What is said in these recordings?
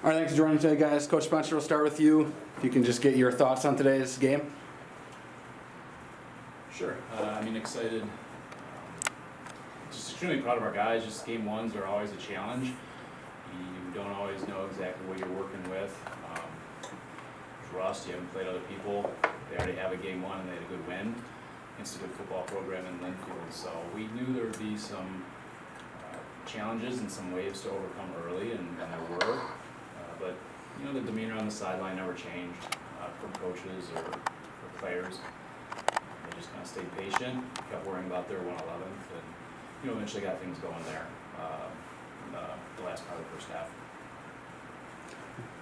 All right, thanks for joining today, guys. Coach Spencer, we'll start with you. If you can just get your thoughts on today's game. Sure. Excited. Just extremely proud of our guys. Just game ones are always a challenge. You don't always know exactly what you're working with. There's rust. You haven't played other people. They already have a game one and they had a good win against a good football program in Linfield. So we knew there would be some challenges and some waves to overcome early, and there were. But the demeanor on the sideline never changed from coaches or players. They just kind of stayed patient, kept worrying about their 111th, and eventually got things going there in the last part of the first half.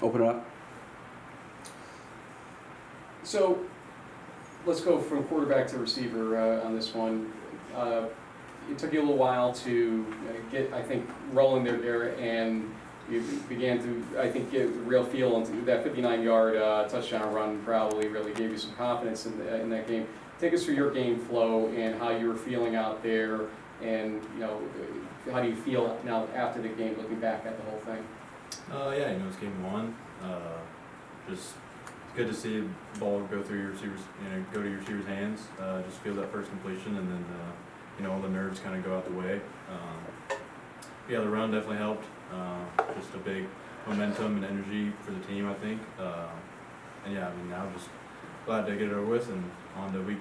Open it up. So let's go from quarterback to receiver on this one. It took you a little while to get, I think, rolling there, and you began to, I think, get a real feel into that 59-yard touchdown run. Probably really gave you some confidence in that game. Take us through your game flow and how you were feeling out there, and how do you feel now after the game, looking back at the whole thing? Yeah, it's game one. Just good to see the ball go through your receivers, go to your receivers' hands. Just feel that first completion, and then all the nerves kind of go out the way. Yeah, the run definitely helped. Just a big momentum and energy for the team, I think. And yeah, now just glad to get it over with and on to week,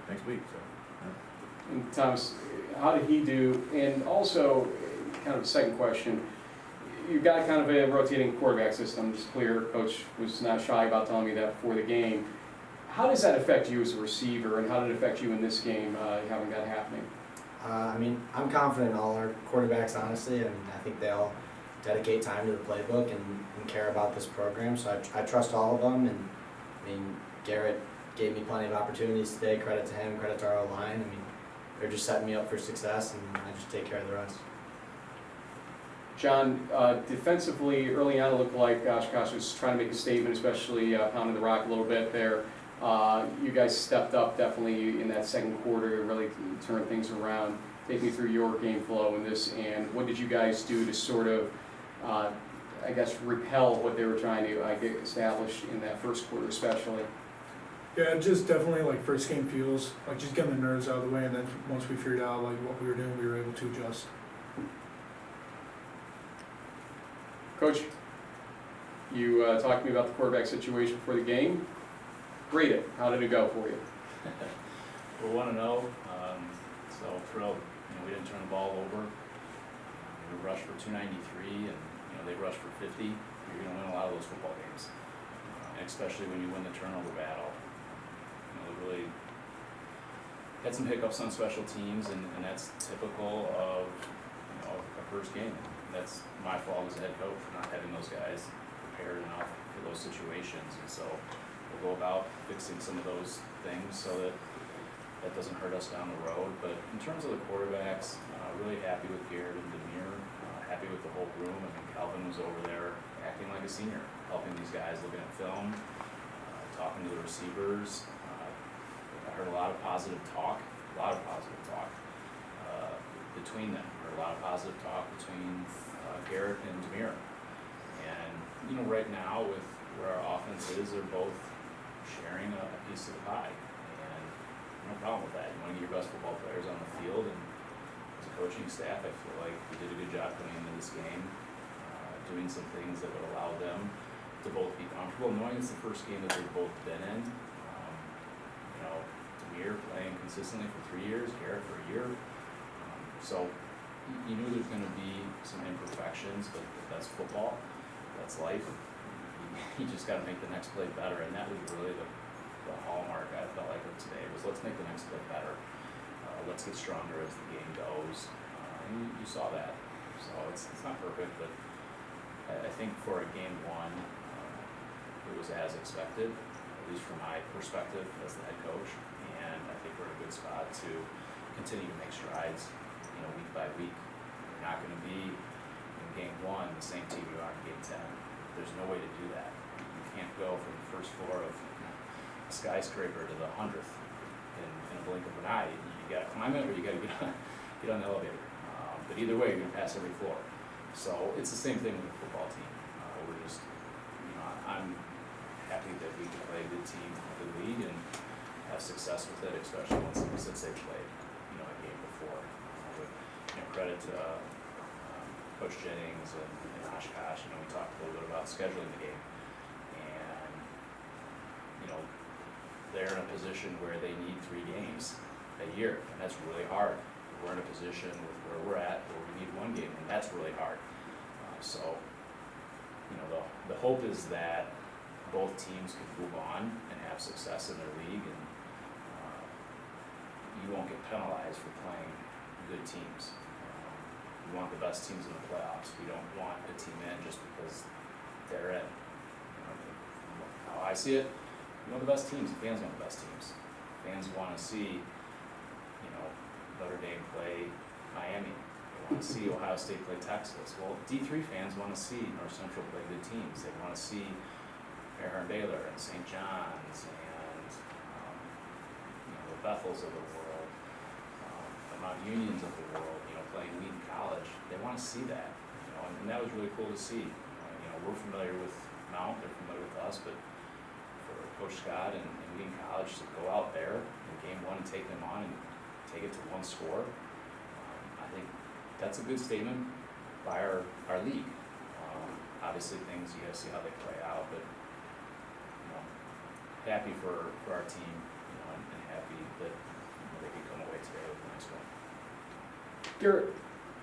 next week. So. Yeah. And Thomas, how did he do? And also, kind of a second question. You've got kind of a rotating quarterback system. It's clear. Coach was not shy about telling me that before the game. How does that affect you as a receiver, and how did it affect you in this game, having that happening? I'm confident in all our quarterbacks, honestly, and I think they all dedicate time to the playbook and care about this program. So I trust all of them, and Garret gave me plenty of opportunities today. Credit to him, credit to our line. They're just setting me up for success, and I just take care of the rest. John, defensively, early on it looked like Oshkosh was trying to make a statement, especially pounding the rock a little bit there. You guys stepped up definitely in that second quarter to really turn things around. Take me through your game flow in this, and what did you guys do to sort of, repel what they were trying to establish in that first quarter especially? Yeah, just definitely like first game feels, like just getting the nerves out of the way, and then once we figured out like what we were doing, we were able to adjust. Coach, you talked to me about the quarterback situation for the game. Rate it. How did it go for you? We're 1-0, so thrilled. We didn't turn the ball over. We rushed for 293, and they rushed for 50. You're going to win a lot of those football games, especially when you win the turnover battle. They really had some hiccups on special teams, and that's typical of a first game. And that's my fault as a head coach for not having those guys prepared enough for those situations, and so we'll go about fixing some of those things so that doesn't hurt us down the road. But in terms of the quarterbacks, really happy with Garret and Demir, happy with the whole room. Calvin was over there acting like a senior, helping these guys, looking at film, talking to the receivers. I heard a lot of positive talk between them. Heard a lot of positive talk between Garret and Demir. And right now with where our offense is, they're both sharing a piece of the pie, and no problem with that. You want to get your best football players on the field, and as a coaching staff, I feel like we did a good job coming into this game, doing some things that would allow them to both be comfortable, knowing it's the first game that they've both been in. Demir playing consistently for 3 years, Garret for a year. So you knew there's going to be some imperfections, but that's football, that's life. You just got to make the next play better, and that was really the hallmark I felt like of today was let's make the next play better. Let's get stronger as the game goes, and you saw that. So it's not perfect, but I think for a game one, it was as expected, at least from my perspective as the head coach, and I think we're in a good spot to continue to make strides, week by week. You're not going to be in game one the same team you are in game 10. There's no way to do that. You can't go from the first floor of a skyscraper to the 100th in a blink of an eye. You got to climb it, or you got to get on the elevator. But either way, you're going to pass every floor. So it's the same thing with the football team. We're just team of the league and have success with it, especially since they played, a game before. With, credit to Coach Jennings and Oshkosh, we talked a little bit about scheduling the game. And, they're in a position where they need 3 games a year, and that's really hard. We're in a position with where we're at where we need 1 game, and that's really hard. So, the hope is that both teams can move on and have success in their league, and you won't get penalized for playing good teams. We want the best teams in the playoffs. We don't want a team in just because they're in. How I see it, we want the best teams. The fans want the best teams. Fans want to see, Notre Dame play Miami. They want to see Ohio State play Texas. Well, D3 fans want to see North Central play good teams. They want to see Fairhaven Baylor and St. John's and the Bethels of the world, the Mount Unions of the world, playing Wheaton College. They want to see that, and that was really cool to see. We're familiar with Mount, they're familiar with us, but for Coach Scott and Wheaton College to go out there in game 1 and take them on and take it to 1 score, I think that's a good statement by our league. Obviously things, you gotta see how they play out, but happy for our team, and happy that they could come away today with a nice win. Garret,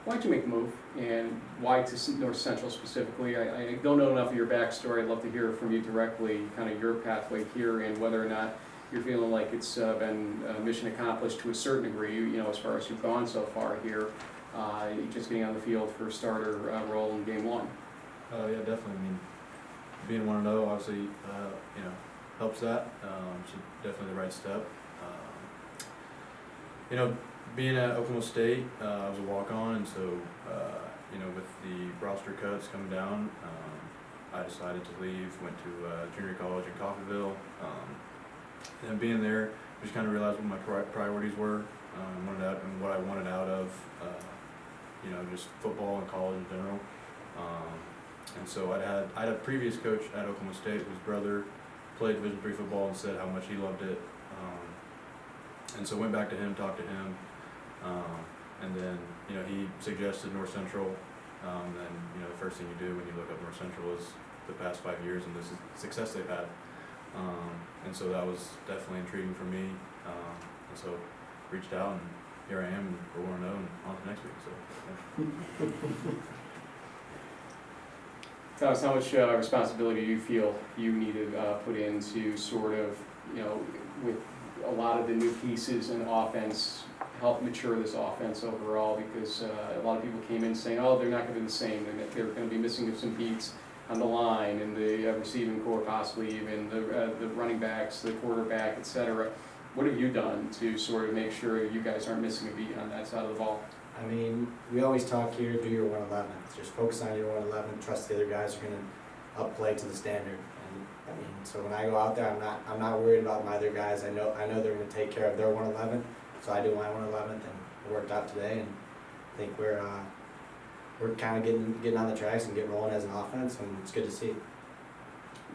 why'd you make the move, and why to North Central specifically? I don't know enough of your backstory. I'd love to hear from you directly, kind of your pathway here, and whether or not you're feeling like it's been mission accomplished to a certain degree, as far as you've gone so far here, just getting on the field for a starter role in game 1. Yeah, definitely. I mean, being 1-0 obviously, helps that. So definitely the right step. Being at Oklahoma State, I was a walk-on, and so, with the roster cuts coming down, I decided to leave, went to junior college in Coffeyville. And being there, just kind of realized what my priorities were, and what I wanted out of, just football and college in general. And so I had a previous coach at Oklahoma State whose brother played Division III football and said how much he loved it. And so went back to him, talked to him, and then he suggested North Central. Then the first thing you do when you look up North Central is the past 5 years and this is the success they've had. And so that was definitely intriguing for me. And so reached out, and here I am, and we're 1-0 and on to next week. So. Yeah. Thomas, how much responsibility do you feel you need to put into sort of, with a lot of the new pieces in offense, help mature this offense overall? Because a lot of people came in saying, oh, they're not going to be the same. They're going to be missing some beats on the line and the receiving core, possibly even the running backs, the quarterback, etc. What have you done to sort of make sure you guys aren't missing a beat on that side of the ball? I mean, we always talk here, do your 111. Just focus on your 111. Trust the other guys are going to upplay to the standard. And I mean, so when I go out there, I'm not worried about my other guys. I know they're going to take care of their 111. So I do my 111th, and it worked out today. And I think we're kind of getting on the tracks and getting rolling as an offense, and it's good to see.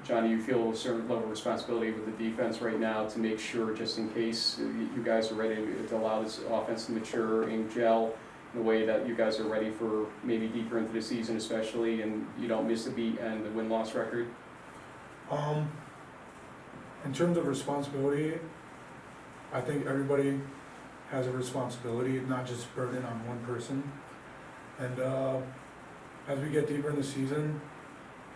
John, do you feel a certain level of responsibility with the defense right now to make sure, just in case you guys are ready to allow this offense to mature and gel in a way that you guys are ready for maybe deeper into the season especially, and you don't miss a beat and the win-loss record? In terms of responsibility, I think everybody has a responsibility, not just burden on one person. And as we get deeper in the season,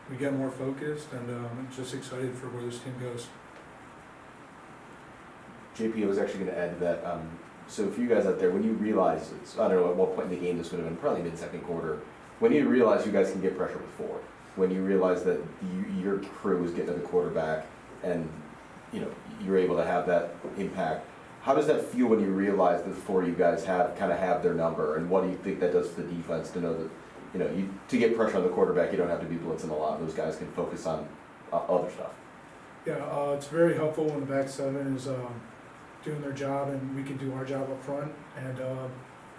we get more focused, and I'm just excited for where this team goes. JP, I was actually going to add to that. So for you guys out there, when you realize, I don't know at what point in the game this would have been, probably mid-second quarter, when you realize you guys can get pressure with 4, when you realize that your crew is getting to the quarterback and you're able to have that impact, how does that feel when you realize that the 4 of you guys have their number, and what do you think that does to the defense to know that to get pressure on the quarterback, you don't have to be blitzing a lot. Those guys can focus on other stuff. Yeah, it's very helpful when the back 7 is doing their job and we can do our job up front, and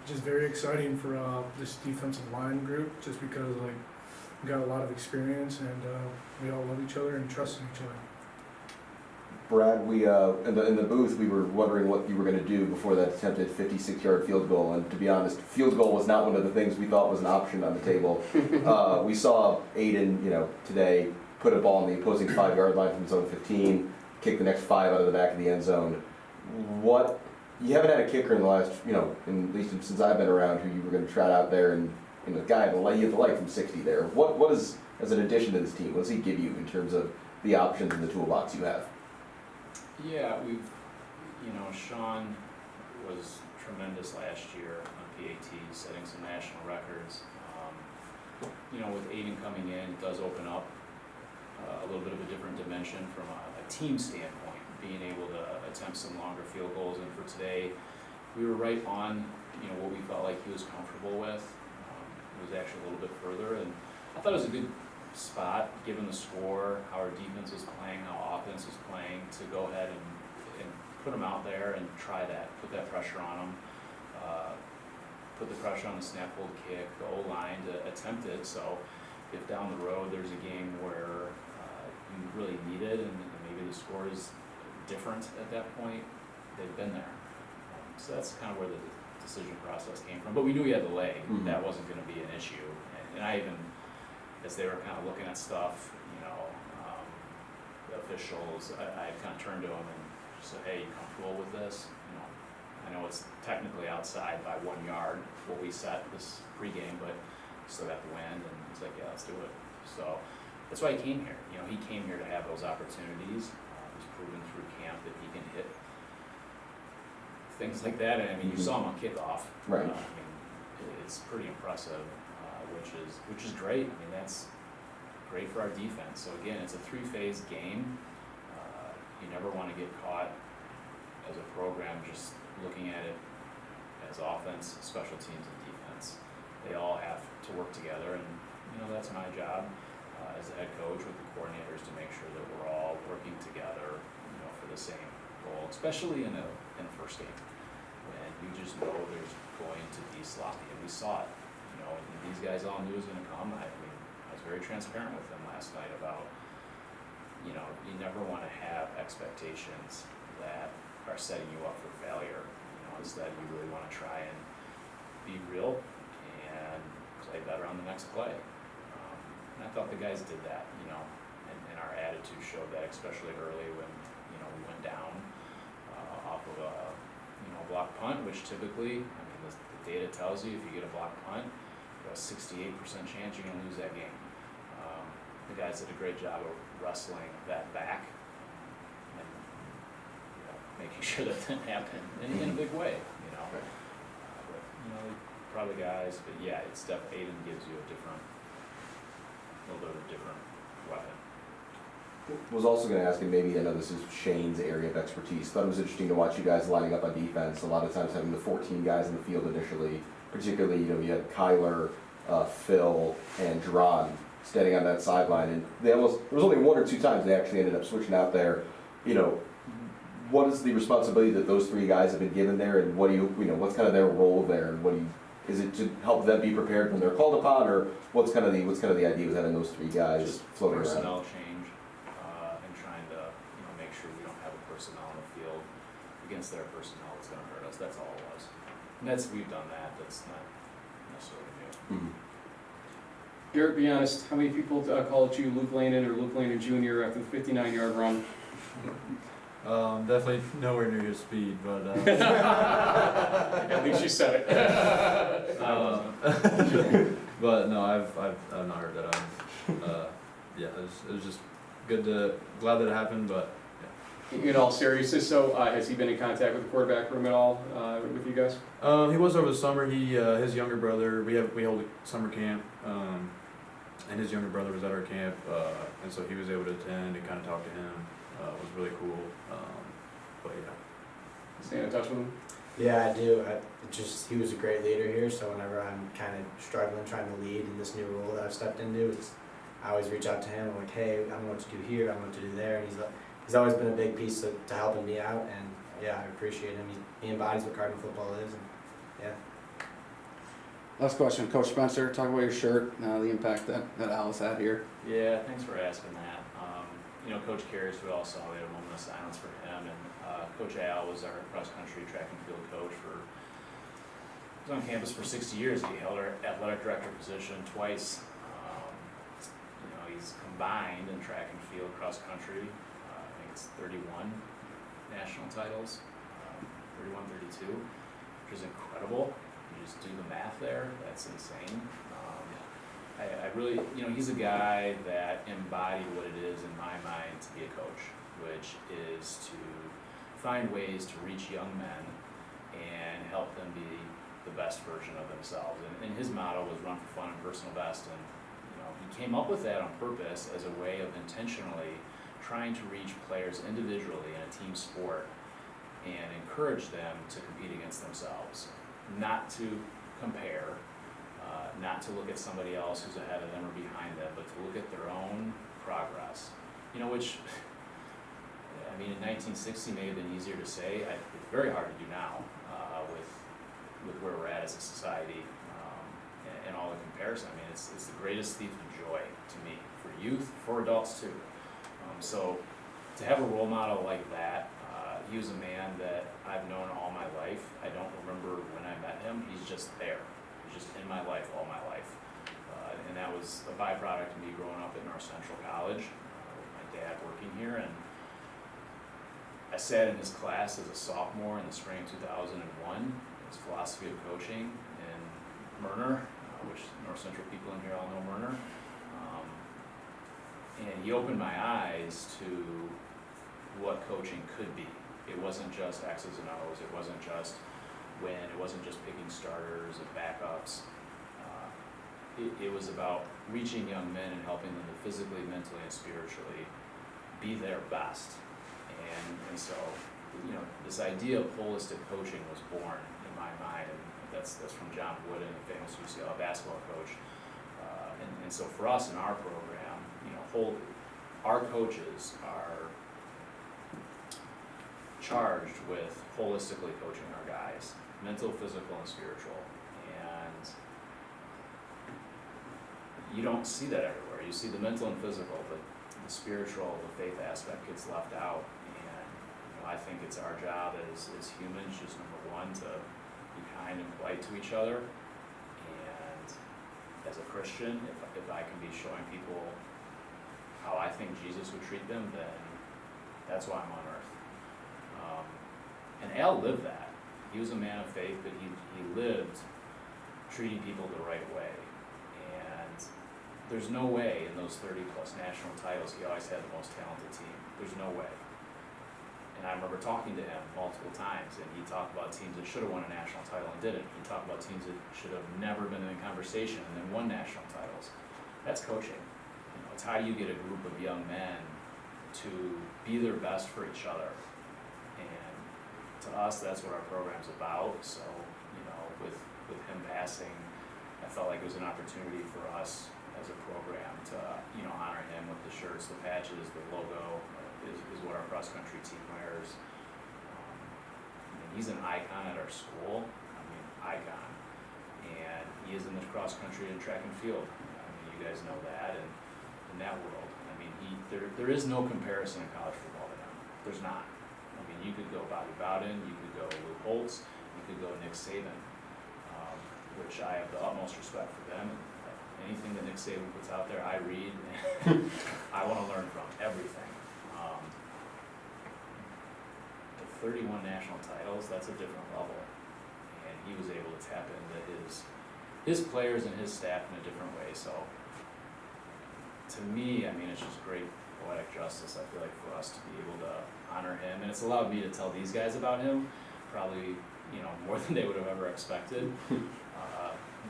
just very exciting for this defensive line group, just because we got a lot of experience and we all love each other and trust in each other. Brad, we in the booth we were wondering what you were going to do before that attempted 56-yard field goal, and to be honest, field goal was not one of the things we thought was an option on the table. We saw Aiden, today put a ball in the opposing 5-yard line from zone 15, kick the next 5 out of the back of the end zone. What you haven't had a kicker in the last, at least since I've been around, who you were going to trot out there and the guy had the light from 60 there. What is, as an addition to this team, what does he give you in terms of the options in the toolbox you have? Yeah, Sean was tremendous last year on PAT, setting some national records. With Aiden coming in, it does open up a little bit of a different dimension from a team standpoint, being able to attempt some longer field goals. And for today, we were right on, what we felt like he was comfortable with. It was actually a little bit further, and I thought it was a good spot, given the score, how our defense was playing, how offense was playing, to go ahead and put them out there and try that, put that pressure on them, put the pressure on the snap, hold, kick, the O-line to attempt it. So if down the road there's a game where you really need it and maybe the score is different at that point, they've been there. So that's kind of where the decision process came from. But we knew he had the leg. Mm-hmm. That wasn't going to be an issue. And I even, as they were kind of looking at stuff, the officials, I kind of turned to them and just said, hey, you comfortable with this? I know it's technically outside by 1 yard, what we set this pregame, but still got the wind, and he's like, yeah, let's do it. So that's why he came here. He came here to have those opportunities. He's proven through camp that he can hit things like that. And you saw him on kickoff. Right. It's pretty impressive, which is great. That's great for our defense. So again, it's a 3-phase game. You never want to get caught as a program just looking at it as offense, special teams, and defense. They all have to work together, and that's my job as the head coach with the coordinators to make sure that we're all working together, for the same goal, especially in a first game when you just know there's going to be sloppy, and we saw it. And these guys all knew it was going to come. I was very transparent with them last night about, you never want to have expectations that are setting you up for failure. Instead, you really want to try and be real and play better on the next play. And I thought the guys did that, and our attitude showed that, especially early when, we went down off of a, block punt, which typically, the data tells you if you get a block punt, you have a 68% chance you're going to lose that game. The guys did a great job of wrestling that back and making sure that didn't happen in a big way. But, probably guys, but yeah, it's definitely Aiden gives you a little bit of a different weapon. Was also going to ask you, maybe I know this is Shane's area of expertise. Thought it was interesting to watch you guys lining up on defense. A lot of times having the 14 guys in the field initially, particularly you had Kyler, Phil, and Dron standing on that sideline, and there was only 1 or 2 times they actually ended up switching out there. What is the responsibility that those 3 guys have been given there, and what do what's kind of their role there, and is it to help them be prepared when they're called upon, or what's kind of the idea with having those 3 guys Just floating personnel around? change and trying to make sure we don't have a personnel in the field against their personnel that's going to hurt us. That's all it was. And we've done that. That's not necessarily new. Mm-hmm. Garrett, be honest, how many people called you Luke Landon or Luke Landon Jr. after the 59-yard run? Definitely nowhere near his speed, but At least you said it. but no, I've not heard that. Yeah, it was just glad that it happened, but In all seriousness, so has he been in contact with the quarterback room at all with you guys? he was over the summer. His younger brother, we hold a summer camp, and his younger brother was at our camp, and so he was able to attend and kind of talk to him. It was really cool, but yeah. Staying in touch with him? Yeah, I do. He was a great leader here, so whenever I'm kind of struggling trying to lead in this new role that I've stepped into, I always reach out to him. I'm like, hey, I don't know what to do here, I don't know what to do there, and he's always been a big piece to helping me out, and yeah, I appreciate him. He embodies what Cardinal football is, and yeah. Last question, Coach Spencer, talk about your shirt, the impact that Alice had here. Yeah, thanks for asking that. you know, Coach Carey, we all saw, we had a moment of silence for him, and Coach Al was our cross-country track and field coach for, he was on campus for 60 years, he held our athletic director position twice. You know, he's combined in track and field, cross-country, I think it's 31 national titles, 31, 32, which is incredible. You just do the math there, that's insane. I really, you know, he's a guy that embodied what it is in my mind to be a coach, which is to find ways to reach young men and help them be the best version of themselves. And his motto was run for fun and personal best, and you know, he came up with that on purpose as a way of intentionally trying to reach players individually in a team sport and encourage them to compete against themselves, not to compare, not to look at somebody else who's ahead of them or behind them, but to look at their own progress. You know, which, I mean, in 1960 may have been easier to say. It's very hard to do now with where we're at as a society and all the comparison. I mean, it's the greatest thief of joy to me, for youth, for adults too. So to have a role model like that, he was a man that I've known all my life. I don't remember when I met him. He's just there. He's just in my life all my life. And that was a byproduct of me growing up at North Central College, with my dad working here. And I sat in his class as a sophomore in the spring of 2001. His philosophy of coaching in Murner, which North Central people in here all know Murner. And he opened my eyes to what coaching could be. It wasn't just X's and O's, it wasn't just win, it wasn't just picking starters and backups. It was about reaching young men and helping them to physically, mentally, and spiritually be their best. And so, you know, this idea of holistic coaching was born in my mind, and that's from John Wooden, a famous UCLA basketball coach. And so for us in our program, you know, our coaches are charged with holistically coaching our guys, mental, physical, and spiritual. And you don't see that everywhere. You see the mental and physical, but the spiritual, the faith aspect gets left out. And you know, I think it's our job as humans, just number one, to be kind and polite to each other. And as a Christian, if I can be showing people how I think Jesus would treat them, then that's why I'm on earth. And Al lived that. He was a man of faith, but he lived treating people the right way. And there's no way in those 30 plus national titles he always had the most talented team. There's no way. And I remember talking to him multiple times, and he talked about teams that should have won a national title and didn't. He talked about teams that should have never been in the conversation and then won national titles. That's coaching. You know, it's how do you get a group of young men to be their best for each other. And to us, that's what our program's about. So, you know, with him passing, I felt like it was an opportunity for us as a program to, you know, honor him with the shirts, the patches, the logo is what our cross-country team wears. I mean, he's an icon at our school. I mean, icon. And he is in the cross-country and track and field. I mean, you guys know that. And in that world, I mean, there is no comparison in college football to him. There's not. I mean, you could go Bobby Bowden, you could go Lou Holtz, you could go Nick Saban, which I have the utmost respect for them. And anything that Nick Saban puts out there, I read, and I want to learn from everything. The 31 national titles, that's a different level. And he was able to tap into his players and his staff in a different way. So, to me, I mean, it's just great poetic justice, I feel like, for us to be able to honor him. And it's allowed me to tell these guys about him, probably, you know, more than they would have ever expected.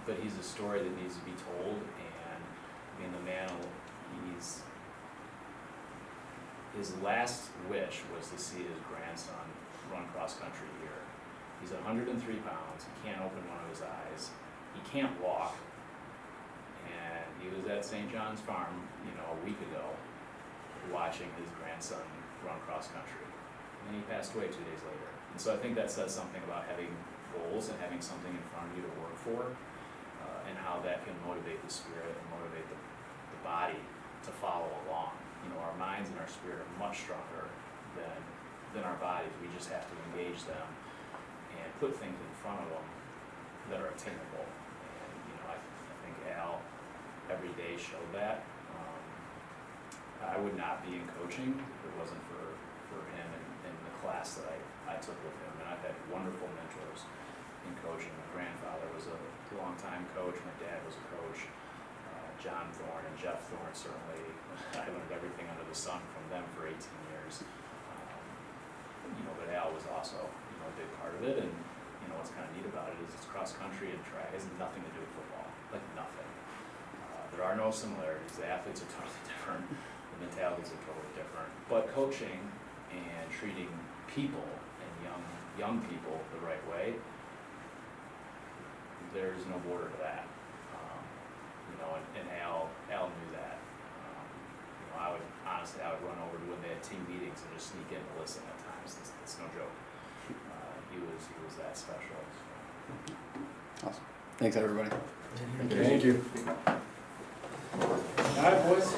But he's a story that needs to be told, and I mean, the man, his last wish was to see his grandson run cross-country here. He's 103 pounds, he can't open one of his eyes, he can't walk, and he was at St. John's Farm, you know, a week ago, watching his grandson run cross-country. And he passed away 2 days later. And so I think that says something about having goals and having something in front of you to work for, and how that can motivate the spirit and motivate the body to follow along. You know, our mind minds and our spirit are much stronger than our bodies. We just have to engage them and put things in front of them that are attainable. And, you know, I think Al every day showed that. I would not be in coaching if it wasn't for him and the class that I took with him. And I've had wonderful mentors in coaching. My grandfather was a longtime coach. My dad was a coach. John Thorne and Jeff Thorne, certainly. I learned everything under the sun from them for 18 years. You know, but Al was also, you know, a big part of it. And, you know, what's kind of neat about it is it's cross country and track. It has nothing to do with football, like nothing. There are no similarities. The athletes are totally different. The mentalities are totally different. But coaching and treating people and young people the right way, there's no border to that. You know, and Al knew that. You know, I would run over to when they had team meetings and just sneak in to listen at times. It's no joke. He was that special. Awesome. Thanks, everybody. Thank you. All right, boys.